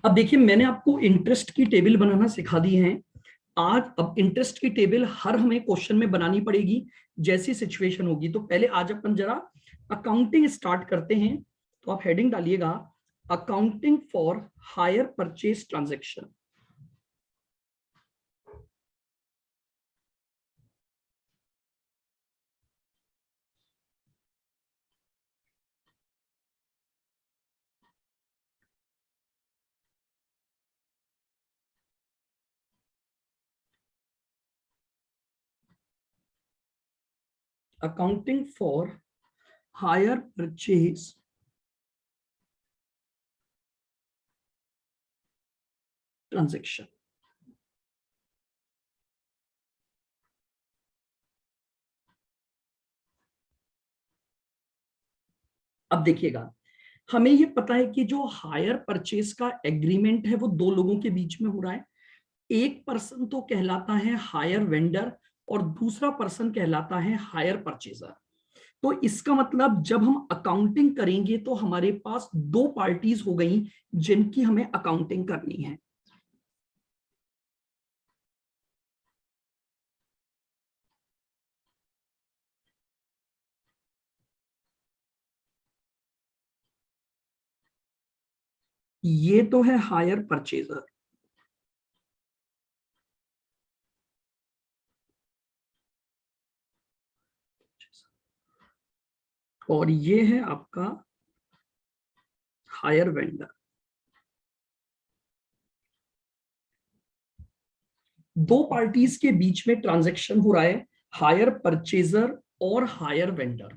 अब देखिए, मैंने आपको इंटरेस्ट की टेबल बनाना सिखा दी है आज। अब इंटरेस्ट की टेबल हर हमें क्वेश्चन में बनानी पड़ेगी जैसी सिचुएशन होगी। तो पहले आज अपन जरा अकाउंटिंग स्टार्ट करते हैं। तो आप हेडिंग डालिएगा, accounting for higher purchase transaction. Accounting for higher purchase transaction. अब देखिएगा, हमें ये पता है कि जो हायर परचेज का एग्रीमेंट है वो दो लोगों के बीच में हो रहा है। एक पर्सन तो कहलाता है हायर वेंडर और दूसरा पर्सन कहलाता है हायर परचेजर। तो इसका मतलब जब हम अकाउंटिंग करेंगे तो हमारे पास दो पार्टीज हो गई जिनकी हमें अकाउंटिंग करनी है। ये तो है हायर परचेजर और ये है आपका हायर वेंडर। दो पार्टीज के बीच में ट्रांजैक्शन हो रहा है, हायर परचेजर और हायर वेंडर।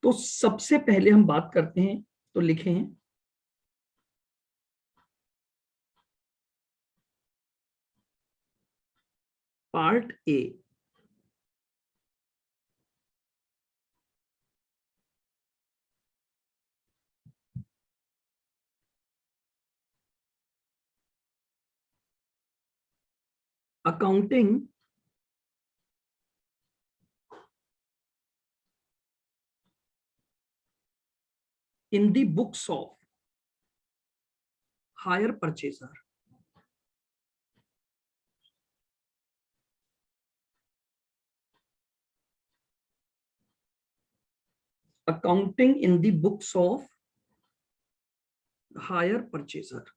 तो सबसे पहले हम बात करते हैं, तो लिखे हैं part A. Accounting in the books of hire purchaser. Accounting in the books of hire purchaser.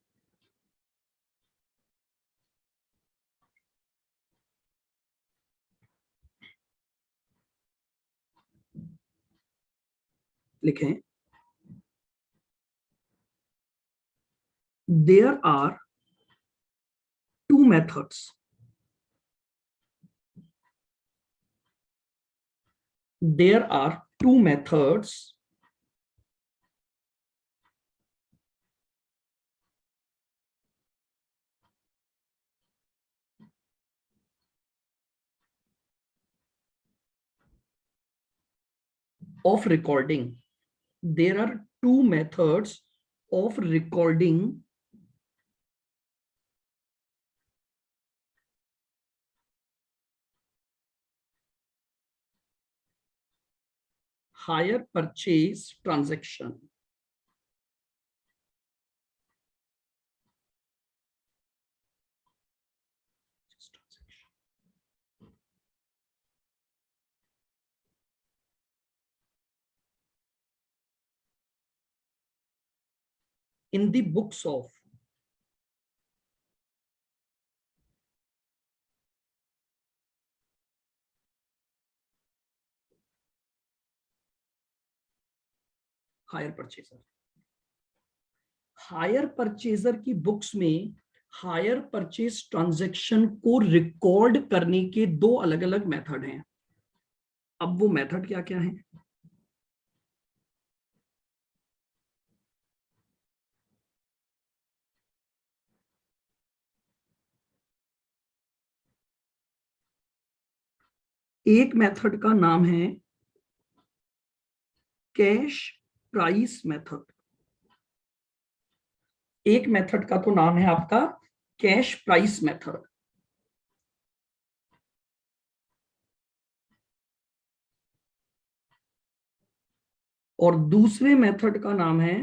लिखें, there are two methods. There are two methods of recording. There are two methods of recording hire purchase transaction. In the books of hire purchaser. Hire purchaser की books में hire purchase transaction को record करने के दो अलग अलग method हैं। अब वो मेथड क्या क्या है? एक मेथड का नाम है कैश प्राइस मेथड। एक मेथड का तो नाम है आपका कैश प्राइस मेथड। और दूसरे मेथड का नाम है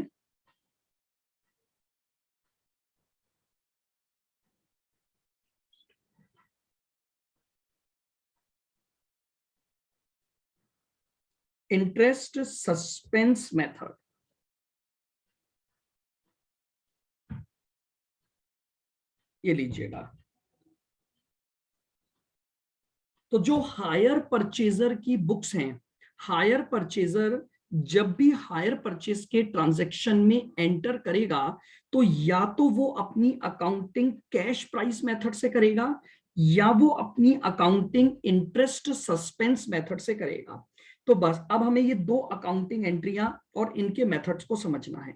इंटरेस्ट सस्पेंस मेथड, ये लीजिएगा। तो जो हायर परचेजर की बुक्स हैं, हायर परचेजर जब भी हायर परचेज के ट्रांजैक्शन में एंटर करेगा तो या तो वो अपनी अकाउंटिंग कैश प्राइस मेथड से करेगा या वो अपनी अकाउंटिंग इंटरेस्ट सस्पेंस मेथड से करेगा। तो बस अब हमें ये दो अकाउंटिंग एंट्रियां और इनके मेथड्स को समझना है।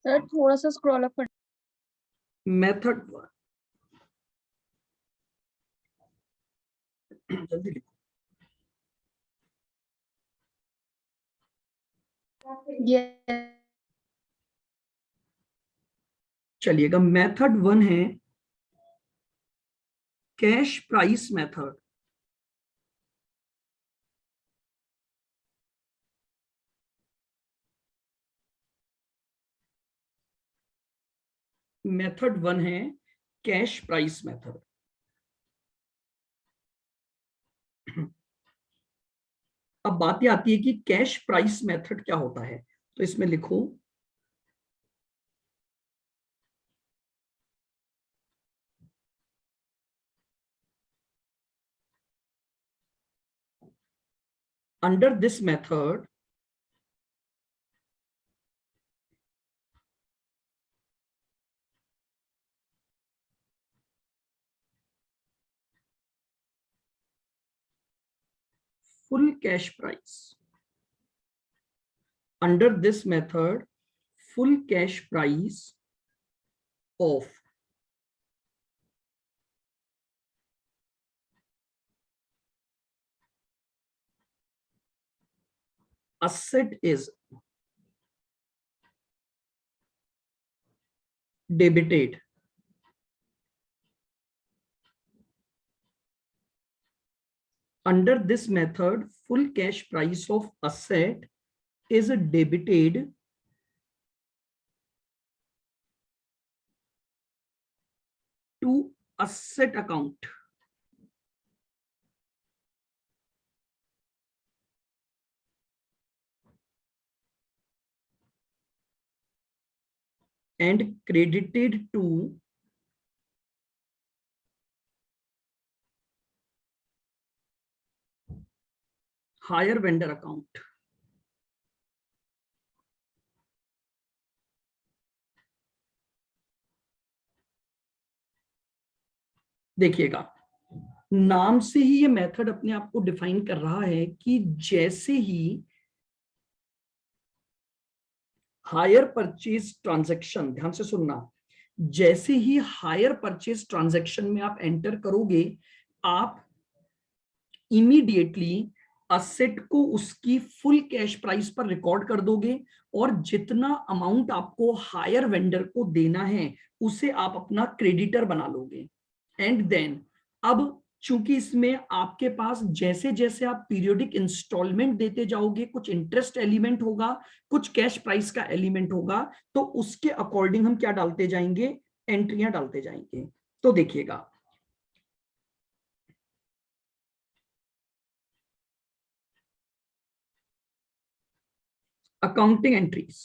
सर थोड़ा सा स्क्रॉल अप कर। मेथड जल्दी लिखो। ये चलिएगा, मेथड 1 है कैश प्राइस मेथड। मेथड 1 है कैश प्राइस मेथड। अब बात ये आती है कि कैश प्राइस मेथड क्या होता है। तो इसमें लिखो under this method full cash price, under this method full cash price of asset is debited under this method full cash price of asset is debited to asset account and credited to higher vendor account। देखिएगा, नाम से ही ये method अपने आप को define कर रहा है कि जैसे ही हायर परचेज ट्रांजैक्शन, ध्यान से सुनना, जैसे ही हायर परचेज ट्रांजैक्शन में आप एंटर करोगे, आप इमीडिएटली असेट को उसकी फुल कैश प्राइस पर रिकॉर्ड कर दोगे और जितना अमाउंट आपको हायर वेंडर को देना है उसे आप अपना क्रेडिटर बना लोगे। एंड देन अब चूंकि इसमें आपके पास जैसे जैसे आप पीरियोडिक इंस्टॉलमेंट देते जाओगे, कुछ इंटरेस्ट एलिमेंट होगा, कुछ कैश प्राइस का एलिमेंट होगा, तो उसके अकॉर्डिंग हम क्या डालते जाएंगे, एंट्रियां डालते जाएंगे। तो देखिएगा, अकाउंटिंग एंट्रीज,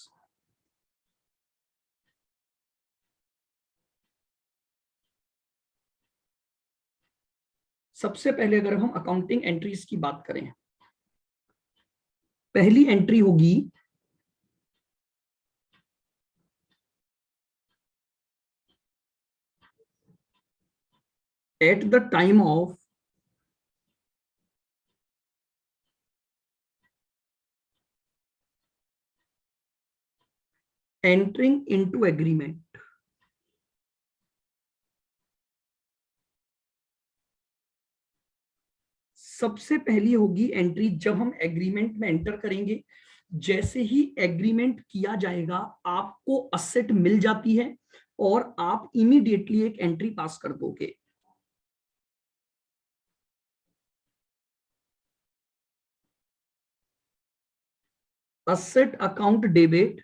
सबसे पहले अगर हम अकाउंटिंग एंट्रीज की बात करें, पहली एंट्री होगी at the time of entering into agreement. सबसे पहली होगी एंट्री जब हम एग्रीमेंट में एंटर करेंगे। जैसे ही एग्रीमेंट किया जाएगा आपको असेट मिल जाती है और आप इमीडिएटली एक एंट्री पास कर दोगे, asset account debit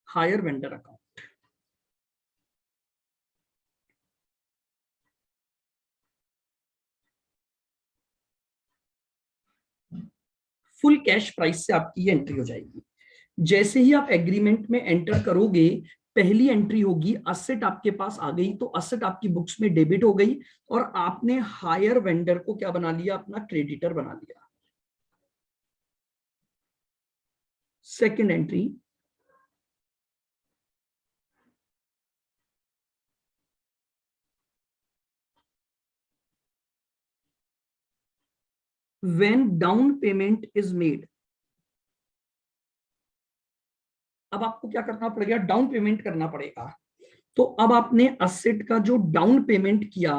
higher vendor account. Full cash price से आपकी ये एंट्री हो जाएगी। जैसे ही आप एग्रीमेंट में एंटर करोगे, पहली एंट्री होगी असेट आपके पास आ गई, तो असेट आपकी बुक्स में डेबिट हो गई और आपने हायर वेंडर को क्या बना लिया, अपना क्रेडिटर बना लिया। Second entry, when down payment is made. अब आपको क्या करना पड़ेगा, डाउन पेमेंट करना पड़ेगा। तो अब आपने असेट का जो डाउन पेमेंट किया,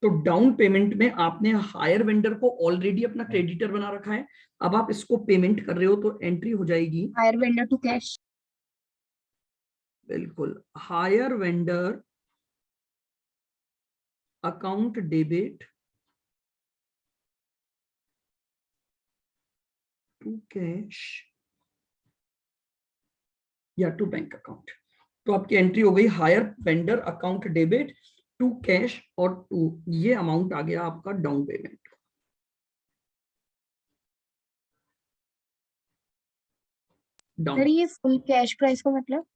तो डाउन पेमेंट में आपने हायर वेंडर को ऑलरेडी अपना क्रेडिटर बना रखा है, अब आप इसको पेमेंट कर रहे हो, तो एंट्री हो जाएगी हायर वेंडर टू कैश। बिल्कुल, hire vendor account debit to cash या टू बैंक अकाउंट। तो आपकी एंट्री हो गई hire vendor account debit to cash और टू, ये अमाउंट आ गया आपका डाउन पेमेंट। सर डाउन, ये फुल कैश प्राइस का मतलब?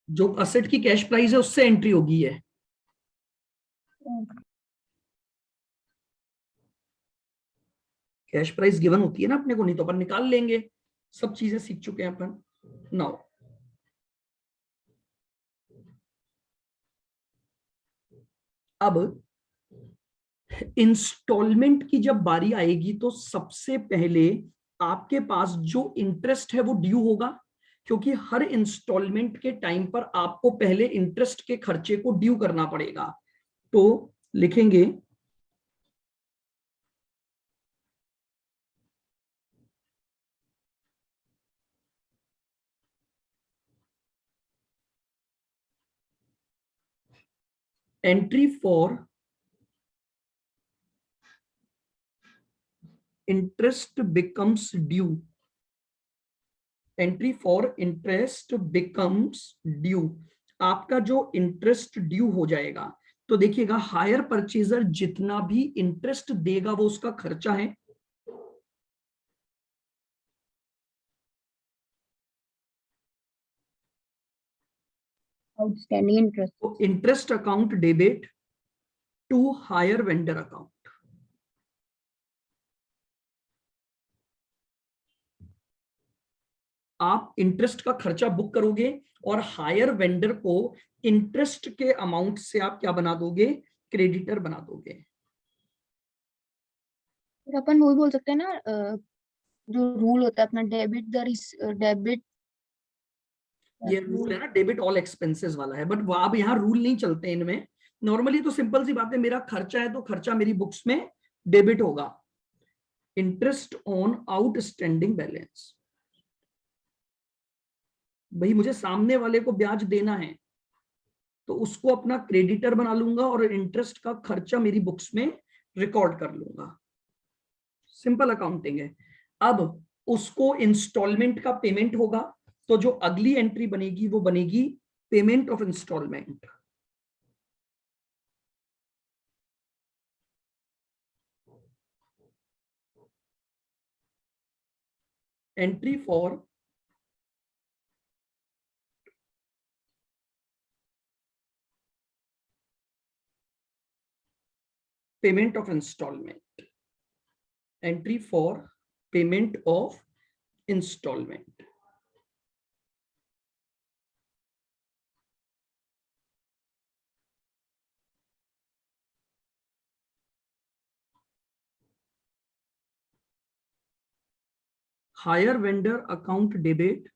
जो असेट की कैश प्राइस है उससे एंट्री होगी है। कैश प्राइस गिवन होती है ना अपने को, नहीं तो अपन निकाल लेंगे, सब चीजें सीख चुके हैं अपन। नाउ अब इंस्टॉलमेंट की जब बारी आएगी, तो सबसे पहले आपके पास जो इंटरेस्ट है वो ड्यू होगा, क्योंकि हर इंस्टॉलमेंट के टाइम पर आपको पहले इंटरेस्ट के खर्चे को ड्यू करना पड़ेगा। तो लिखेंगे entry for interest becomes due. Entry for interest becomes due, आपका जो इंटरेस्ट ड्यू हो जाएगा। तो देखिएगा, हायर परचेजर जितना भी इंटरेस्ट देगा वो उसका खर्चा है। Outstanding interest. तो interest account debit to hire vendor account. आप इंटरेस्ट का खर्चा बुक करोगे और हायर वेंडर को इंटरेस्ट के अमाउंट से आप क्या बना दोगे, क्रेडिटर बना दोगे। फिर अपन वही बोल सकते हैं ना, जो रूल होता है अपना, डेबिट डेबिट ये रूल है ना, डेबिट ऑल एक्सपेंसेस वाला है, बट अब यहाँ रूल नहीं चलते इनमें। नॉर्मली तो सिंपल सी बात है, मेरा खर्चा है तो खर्चा मेरी बुक्स में डेबिट होगा। इंटरेस्ट ऑन आउटस्टैंडिंग बैलेंस, भाई मुझे सामने वाले को ब्याज देना है तो उसको अपना क्रेडिटर बना लूंगा और इंटरेस्ट का खर्चा मेरी बुक्स में रिकॉर्ड कर लूंगा। सिंपल अकाउंटिंग है। अब उसको इंस्टॉलमेंट का पेमेंट होगा, तो जो अगली एंट्री बनेगी वो बनेगी payment of instalment. Entry for payment of instalment. Entry for payment of instalment. Hire vendor account debit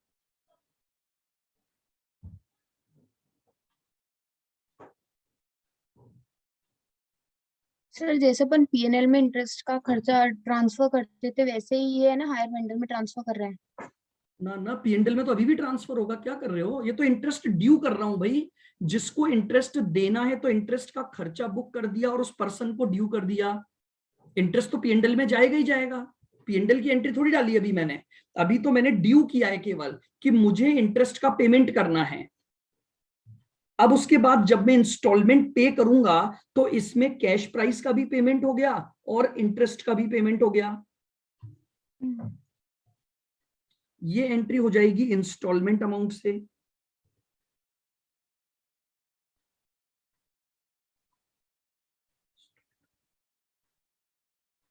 sir जैसे अपन पीएनएल में इंटरेस्ट का खर्चा ट्रांसफर करते थे, वैसे ही ये है ना, हायर वेंडर में ट्रांसफर कर रहे हैं। ना ना, पीएनडल में तो अभी भी ट्रांसफर होगा, क्या कर रहे हो, ये तो इंटरेस्ट ड्यू कर रहा हूं भाई। जिसको इंटरेस्ट देना है तो इंटरेस्ट का खर्चा बुक कर दिया और उस पर्सन को ड्यू कर दिया, इंटरेस्ट तो पीएनडल में जाएगा ही जाएगा। पीएनडल की एंट्री थोड़ी डाली अभी मैंने, अभी तो मैंने ड्यू किया है केवल कि मुझे इंटरेस्ट का पेमेंट करना है। अब उसके बाद जब मैं इंस्टॉलमेंट पे करूंगा तो इसमें कैश प्राइस का भी पेमेंट हो गया और इंटरेस्ट का भी पेमेंट हो गया। ये एंट्री हो जाएगी इंस्टॉलमेंट अमाउंट से।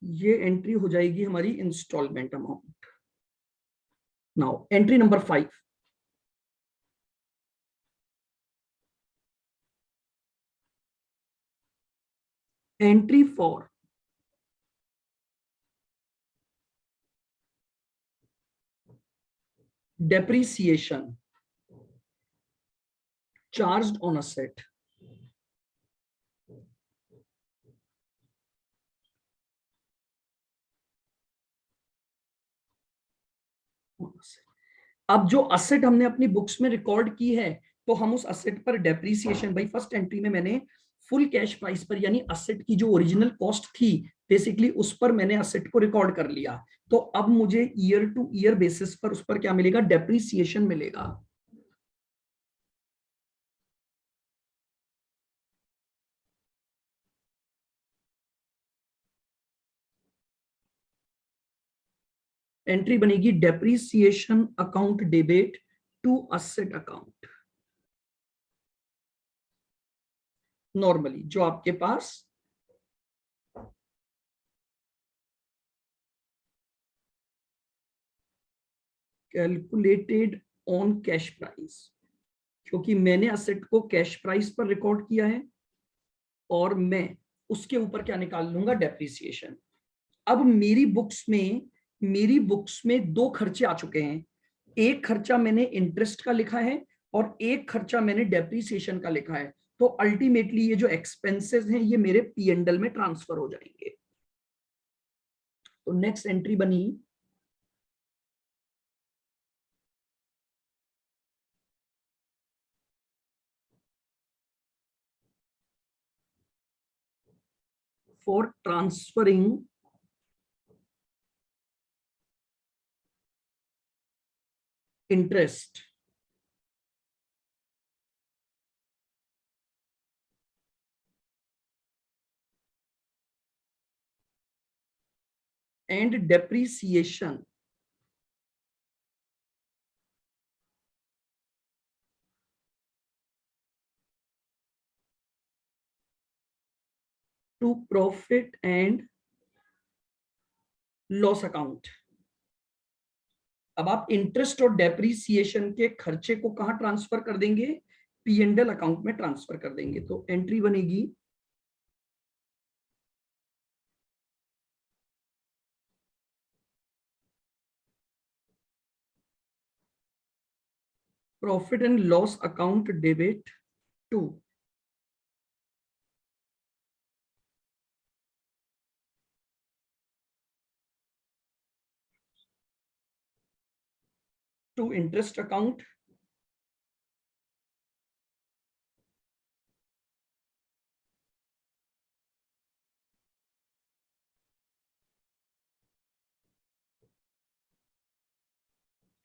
ये एंट्री हो जाएगी हमारी instalment amount. Now entry number 5, entry for depreciation charged on asset। अब जो असेट हमने अपनी बुक्स में रिकॉर्ड की है तो हम उस असेट पर डेप्रीसिएशन, भाई फर्स्ट एंट्री में मैंने फुल कैश प्राइस पर यानी असेट की जो ओरिजिनल कॉस्ट थी बेसिकली उस पर मैंने असेट को रिकॉर्ड कर लिया। तो अब मुझे ईयर टू ईयर बेसिस पर उस पर क्या मिलेगा, डेप्रीसिएशन मिलेगा। एंट्री बनेगी depreciation account debit to asset account. Normally जो आपके पास कैलकुलेटेड ऑन कैश प्राइस, क्योंकि मैंने असेट को कैश प्राइस पर रिकॉर्ड किया है और मैं उसके ऊपर क्या निकाल लूंगा, डेप्रीसिएशन। अब मेरी बुक्स में दो खर्चे आ चुके हैं। एक खर्चा मैंने इंटरेस्ट का लिखा है और एक खर्चा मैंने डेप्रीसिएशन का लिखा है। तो अल्टीमेटली ये जो एक्सपेंसेस हैं ये मेरे P&L में ट्रांसफर हो जाएंगे। तो नेक्स्ट एंट्री बनी for transferring interest and depreciation to profit and loss account. अब आप इंटरेस्ट और डेप्रीसिएशन के खर्चे को कहां ट्रांसफर कर देंगे, P&L अकाउंट में ट्रांसफर कर देंगे। तो एंट्री बनेगी profit and loss account debit to interest account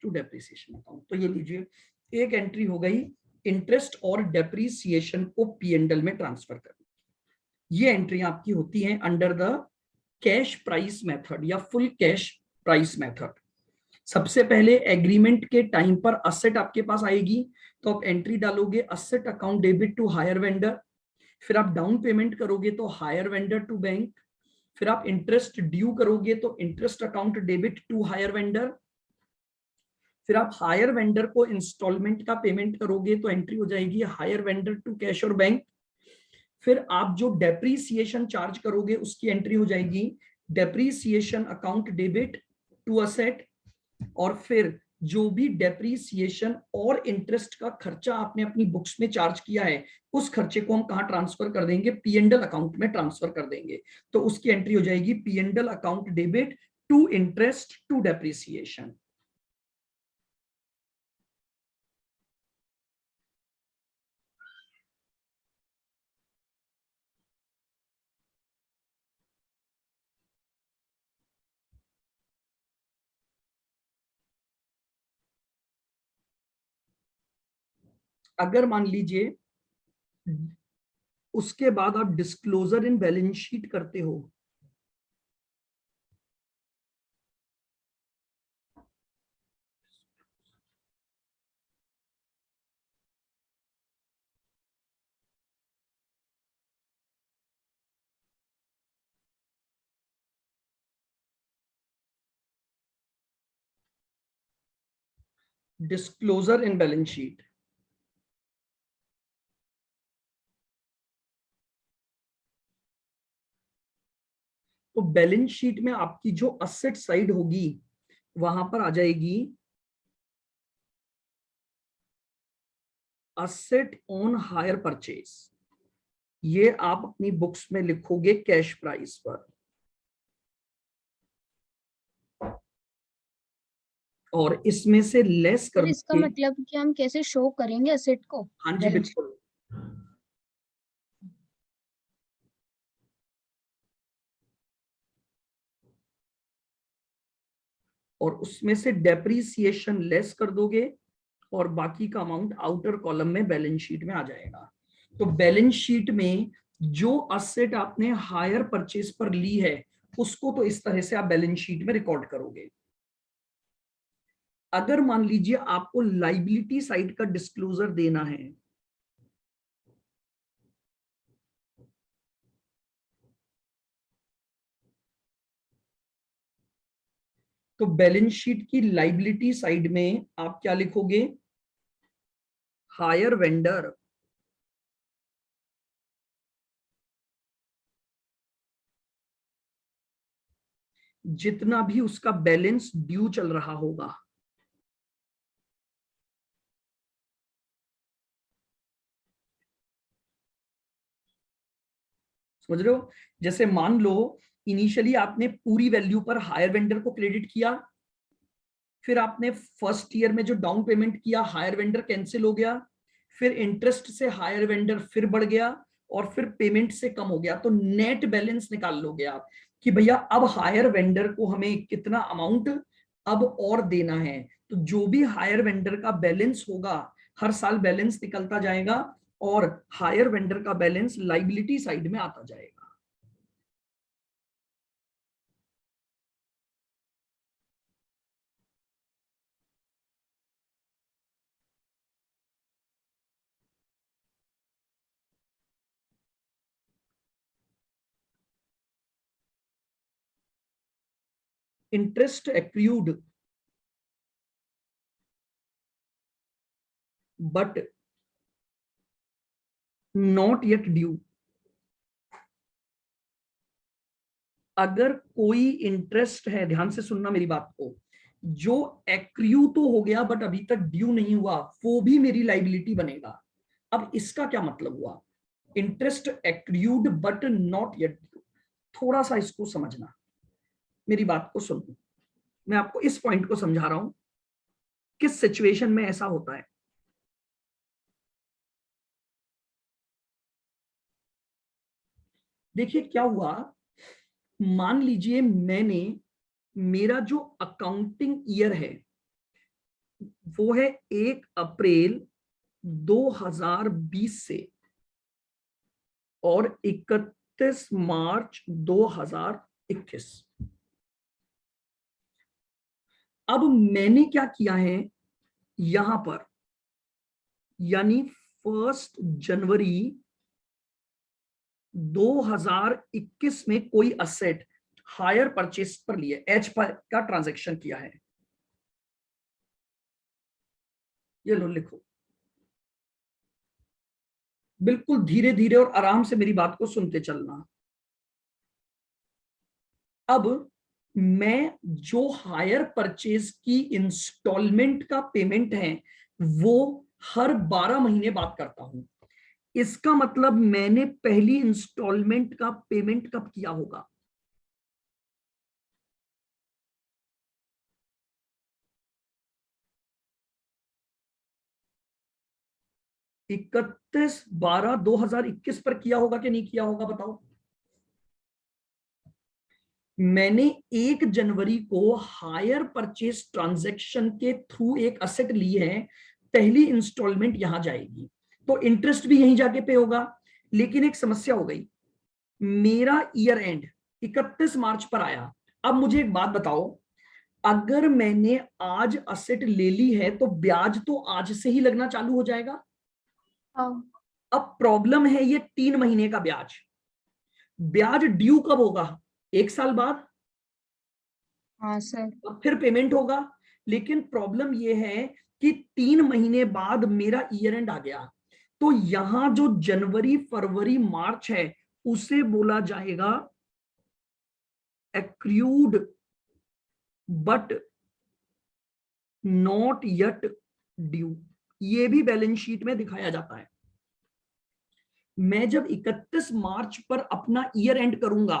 to depreciation account. तो ये लीजिए एक एंट्री हो गई इंटरेस्ट और डेप्रीसिएशन को P&L में ट्रांसफर करना। ये एंट्री आपकी होती है under the cash price method या फुल कैश प्राइस मेथड। सबसे पहले एग्रीमेंट के टाइम पर असेट आपके पास आएगी तो आप एंट्री डालोगे asset account debit to hire vendor. फिर आप डाउन पेमेंट करोगे तो हायर वेंडर टू बैंक। फिर आप इंटरेस्ट ड्यू करोगे तो interest account debit to hire vendor. फिर आप हायर वेंडर को इंस्टॉलमेंट का पेमेंट करोगे तो एंट्री हो जाएगी हायर वेंडर टू कैश और बैंक। फिर आप जो डेप्रीसिएशन चार्ज करोगे उसकी एंट्री हो जाएगी depreciation account debit to asset. और फिर जो भी डेप्रीसिएशन और इंटरेस्ट का खर्चा आपने अपनी बुक्स में चार्ज किया है उस खर्चे को हम कहां ट्रांसफर कर देंगे, P&L अकाउंट में ट्रांसफर कर देंगे। तो उसकी एंट्री हो जाएगी P&L account debit to interest to depreciation. अगर मान लीजिए उसके बाद आप डिस्क्लोजर इन बैलेंस शीट करते हो। डिस्क्लोजर इन बैलेंस शीट, तो बैलेंस शीट में आपकी जो असेट साइड होगी वहां पर आ जाएगी असेट ऑन हायर परचेज। ये आप अपनी बुक्स में लिखोगे कैश प्राइस पर, और इसमें से लेस कर फिर इसका दोगे। मतलब कि हम कैसे शो करेंगे असेट को हाँ जी बैलेंस? बिल्कुल। और उसमें से डेप्रीसिएशन लेस कर दोगे और बाकी का अमाउंट आउटर कॉलम में बैलेंस शीट में आ जाएगा। तो बैलेंस शीट में जो असेट आपने हायर परचेज पर ली है उसको तो इस तरह से आप बैलेंस शीट में रिकॉर्ड करोगे। अगर मान लीजिए आपको लाइबिलिटी साइड का डिस्क्लोजर देना है, तो बैलेंस शीट की लाइबिलिटी साइड में आप क्या लिखोगे? हायर वेंडर जितना भी उसका बैलेंस ड्यू चल रहा होगा, समझ रहे हो? जैसे मान लो इनिशियली आपने पूरी वैल्यू पर हायर वेंडर को क्रेडिट किया, फिर आपने फर्स्ट ईयर में जो डाउन पेमेंट किया हायर वेंडर कैंसिल हो गया, फिर इंटरेस्ट से हायर वेंडर फिर बढ़ गया, और फिर पेमेंट से कम हो गया, तो नेट बैलेंस निकाल लोगे आप कि भैया अब हायर वेंडर को हमें कितना अमाउंट अब और देना है। तो जो भी हायर वेंडर का बैलेंस होगा हर साल बैलेंस निकलता जाएगा और हायर वेंडर का बैलेंस लाइबिलिटी साइड में आता जाएगा। Interest accrued but not yet due. अगर कोई इंटरेस्ट है, ध्यान से सुनना मेरी बात को, जो एक्रू तो हो गया बट अभी तक ड्यू नहीं हुआ, वो भी मेरी लाइबिलिटी बनेगा। अब इसका क्या मतलब हुआ? Interest accrued but not yet due, थोड़ा सा इसको समझना, मेरी बात को सुनो। मैं आपको इस पॉइंट को समझा रहा हूं किस सिचुएशन में ऐसा होता है। देखिए क्या हुआ, मान लीजिए मैंने, मेरा जो अकाउंटिंग ईयर है वो है 1 अप्रैल 2020 से और 31 मार्च 2021। अब मैंने क्या किया है यहां पर, यानी 1 जनवरी 2021 में कोई असेट हायर परचेस पर लिए, एच पर का ट्रांजैक्शन किया है। ये लो लिखो, बिल्कुल धीरे धीरे और आराम से मेरी बात को सुनते चलना। अब मैं जो हायर परचेज की इंस्टॉलमेंट का पेमेंट है वो हर 12 महीने बाद करता हूं। इसका मतलब मैंने पहली इंस्टॉलमेंट का पेमेंट कब किया होगा? 31/12/2021 पर किया होगा कि नहीं किया होगा बताओ? मैंने 1 जनवरी को हायर परचेज ट्रांजैक्शन के थ्रू एक असेट ली है, पहली इंस्टॉलमेंट यहां जाएगी। तो इंटरेस्ट भी यहीं जाके पे होगा। लेकिन एक समस्या हो गई, मेरा ईयर एंड 31 मार्च पर आया। अब मुझे एक बात बताओ, अगर मैंने आज असेट ले ली है तो ब्याज तो आज से ही लगना चालू हो जाएगा। हाँ। अब प्रॉब्लम है ये 3 महीने का ब्याज, ब्याज ड्यू कब होगा? 1 साल बाद। हाँ सर। अब फिर पेमेंट होगा। लेकिन प्रॉब्लम ये है कि 3 महीने बाद मेरा ईयर एंड आ गया, तो यहां जो जनवरी फरवरी मार्च है उसे बोला जाएगा accrued but not yet due. ये भी बैलेंस शीट में दिखाया जाता है। मैं जब 31 मार्च पर अपना ईयर एंड करूंगा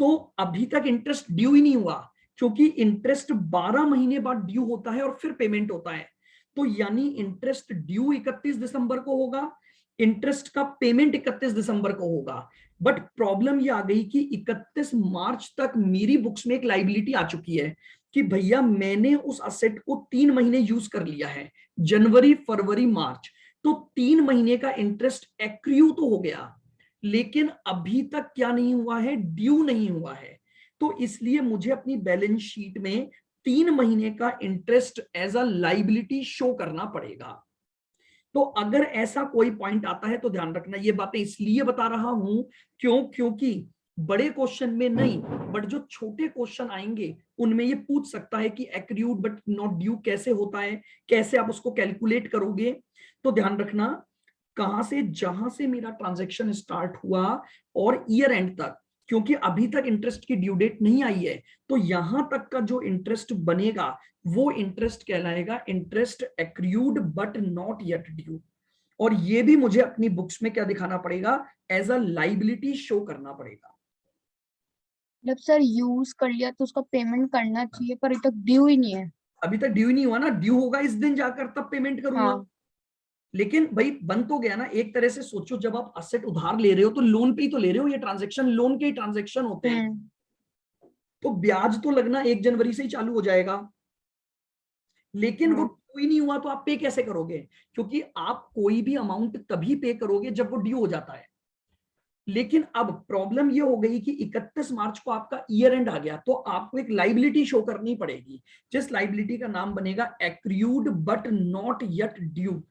तो अभी तक इंटरेस्ट ड्यू ही नहीं हुआ, क्योंकि इंटरेस्ट 12 महीने बाद ड्यू होता है और फिर पेमेंट होता है। तो यानी इंटरेस्ट ड्यू 31 दिसंबर को होगा, इंटरेस्ट का पेमेंट 31 दिसंबर को होगा। बट प्रॉब्लम ये आ गई कि 31 मार्च तक मेरी बुक्स में एक लाइबिलिटी आ चुकी है कि भैया मैंने उस असेट को 3 महीने यूज कर लिया है, जनवरी फरवरी मार्च। तो 3 महीने का इंटरेस्ट एक्रू तो हो गया, लेकिन अभी तक क्या नहीं हुआ है? ड्यू नहीं हुआ है। तो इसलिए मुझे अपनी बैलेंस शीट में 3 महीने का interest as a liability show करना पड़ेगा। तो अगर ऐसा कोई पॉइंट आता है तो ध्यान रखना। ये बातें इसलिए बता रहा हूं क्योंकि बड़े क्वेश्चन में नहीं, बट जो छोटे क्वेश्चन आएंगे उनमें ये पूछ सकता है कि एक्रूड बट नॉट ड्यू कैसे होता है, कैसे आप उसको कैलकुलेट करोगे। तो ध्यान रखना, कहां से, जहां से मेरा ट्रांजैक्शन स्टार्ट हुआ और ईयर एंड तक, क्योंकि अभी तक इंटरेस्ट की ड्यू डेट नहीं आई है, तो यहां तक का जो इंटरेस्ट बनेगा वो इंटरेस्ट कहलाएगा interest accrued but not yet due. और ये भी मुझे अपनी बुक्स में क्या दिखाना पड़ेगा? एज अ लाइबिलिटी शो करना पड़ेगा। मतलब सर यूज कर लिया तो उसका पेमेंट करना चाहिए, पर अभी तक ड्यू ही नहीं है। अभी तक ड्यू नहीं हुआ ना, ड्यू होगा इस दिन जाकर, तब पेमेंट करूंगा। हाँ। लेकिन भाई बन तो गया ना। एक तरह से सोचो, जब आप असेट उधार ले रहे हो तो लोन पे ही तो ले रहे हो, ये ट्रांजेक्शन लोन के ही ट्रांजेक्शन होते हैं। हम्म। तो ब्याज तो लगना 1 जनवरी से ही चालू हो जाएगा। लेकिन वो हाँ। ड्यू ही नहीं हुआ तो आप पे कैसे करोगे? क्योंकि आप कोई भी अमाउंट तभी पे करोगे जब वो ड्यू हो जाता है। लेकिन अब प्रॉब्लम ये हो गई कि 31 मार्च को आपका ईयर एंड आ गया, तो आपको एक लाइबिलिटी शो करनी पड़ेगी, जिस लाइबिलिटी का नाम बनेगा accrued but not yet due.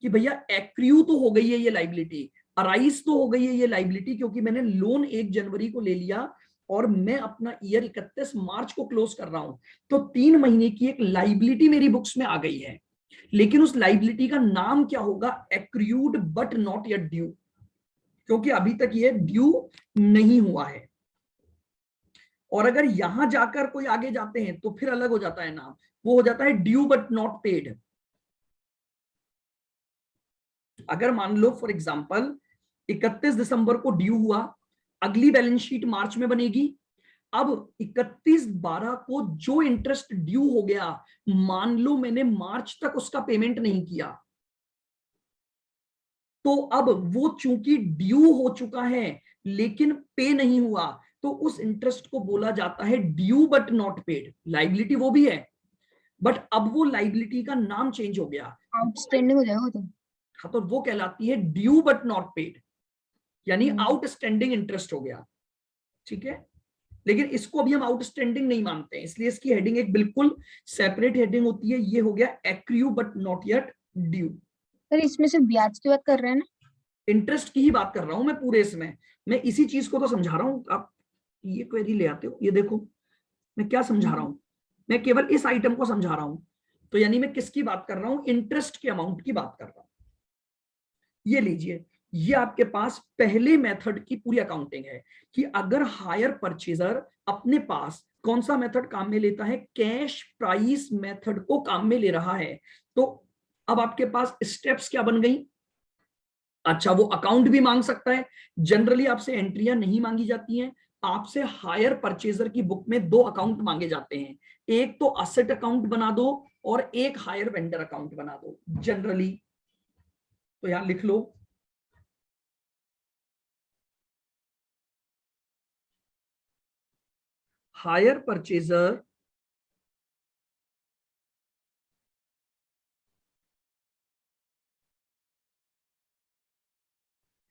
कि भैया एक्रू तो हो गई है ये लाइबिलिटी, अराइज तो हो गई है ये लाइबिलिटी, क्योंकि मैंने लोन 1 जनवरी को ले लिया और मैं अपना ईयर 31 मार्च को क्लोज कर रहा हूं। तो 3 महीने की एक लाइबिलिटी मेरी बुक्स में आ गई है। लेकिन उस लाइबिलिटी का नाम क्या होगा? Accrued but not yet due, क्योंकि अभी तक ये ड्यू नहीं हुआ है। और अगर यहां जाकर कोई आगे जाते हैं तो फिर अलग हो जाता है नाम, वो हो जाता है ड्यू बट नॉट पेड। अगर मान लो फॉर एग्जांपल 31 दिसंबर को ड्यू हुआ, अगली बैलेंस शीट मार्च में बनेगी। अब 31/12 को जो इंटरेस्ट ड्यू हो गया, मान लो मैंने मार्च तक उसका पेमेंट नहीं किया, तो अब वो चूंकि ड्यू हो चुका है लेकिन पे नहीं हुआ, तो उस इंटरेस्ट को बोला जाता है due but not paid. Liability वो भी है, बट अब वो लाइबिलिटी का नाम चेंज हो गया। आउटस्टैंडिंग हो जाएगा वो तो। हाँ, तो वो कहलाती है ड्यू बट नॉट पेड, यानी हम्म। आउटस्टैंडिंग इंटरेस्ट हो गया। ठीक है। लेकिन इसको अभी हम आउटस्टैंडिंग नहीं मानते हैं, इसलिए इसकी हेडिंग एक बिल्कुल सेपरेट हेडिंग होती है। ये हो गया accrue but not yet due. Sir इसमें सिर्फ ब्याज की बात कर रहे हैं ना? इंटरेस्ट की ही बात कर रहा हूं मैं पूरे इसमें। मैं इसी चीज को तो समझा रहा हूं। आप ये क्वेरी ले आते हो, ये देखो मैं क्या समझा रहा हूं। मैं केवल इस आइटम को समझा रहा हूं। तो यानी मैं किसकी बात कर रहा हूं? इंटरेस्ट के अमाउंट की बात कर रहा हूं। ये लीजिए, ये आपके पास पहले मेथड की पूरी अकाउंटिंग है कि अगर हायर परचेजर अपने पास कौन सा मेथड काम में लेता है? कैश प्राइस मेथड को काम में ले रहा है। तो अब आपके पास स्टेप्स क्या बन गई? अच्छा, वो अकाउंट भी मांग सकता है। जनरली आपसे एंट्रियां नहीं मांगी जाती हैं। आपसे हायर परचेजर की बुक में 2 अकाउंट मांगे जाते हैं, एक तो असेट अकाउंट बना दो और एक हायर वेंडर अकाउंट बना दो जनरली। तो यहां लिख लो, hire purchaser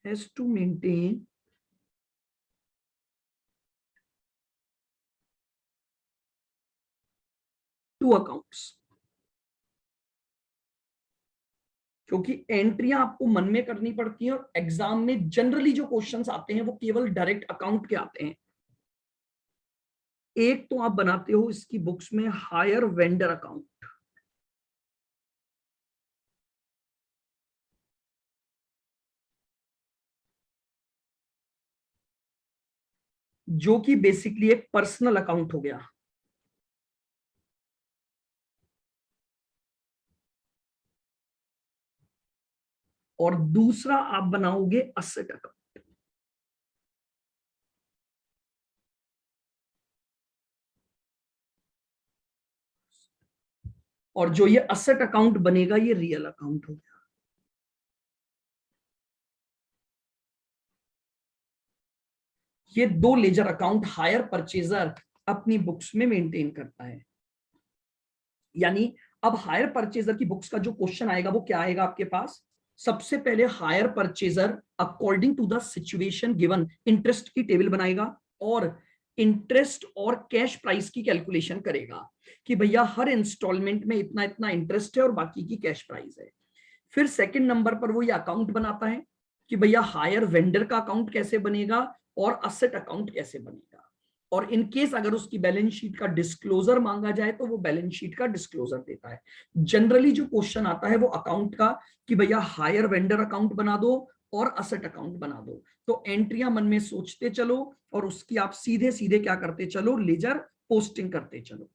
has to maintain two accounts. क्योंकि एंट्रियां आपको मन में करनी पड़ती हैं और एग्जाम में जनरली जो क्वेश्चंस आते हैं वो केवल डायरेक्ट अकाउंट के आते हैं। एक तो आप बनाते हो इसकी बुक्स में हायर वेंडर अकाउंट, जो कि बेसिकली एक पर्सनल अकाउंट हो गया। और दूसरा आप बनाओगे असेट अकाउंट। और जो ये असेट अकाउंट बनेगा ये रियल अकाउंट हो गया। ये दो लेजर अकाउंट हायर परचेजर अपनी बुक्स में मेंटेन करता है। यानी अब हायर परचेजर की बुक्स का जो क्वेश्चन आएगा वो क्या आएगा आपके पास? सबसे पहले hire purchaser according to the situation given interest की टेबल बनाएगा और इंटरेस्ट और कैश प्राइस की कैलकुलेशन करेगा कि भैया हर इंस्टॉलमेंट में इतना इतना इंटरेस्ट है और बाकी की कैश प्राइस है। फिर सेकंड नंबर पर वो ये अकाउंट बनाता है कि भैया हायर वेंडर का अकाउंट कैसे बनेगा और असेट अकाउंट कैसे बनेगा। और इन केस अगर उसकी बैलेंस शीट का डिस्क्लोजर मांगा जाए तो वो बैलेंस शीट का डिस्क्लोजर देता है। जनरली जो क्वेश्चन आता है वो अकाउंट का कि भैया हायर वेंडर अकाउंट बना दो और असेट अकाउंट बना दो। तो एंट्रियां मन में सोचते चलो और उसकी आप सीधे सीधे क्या करते चलो, लेजर पोस्टिंग करते चलो।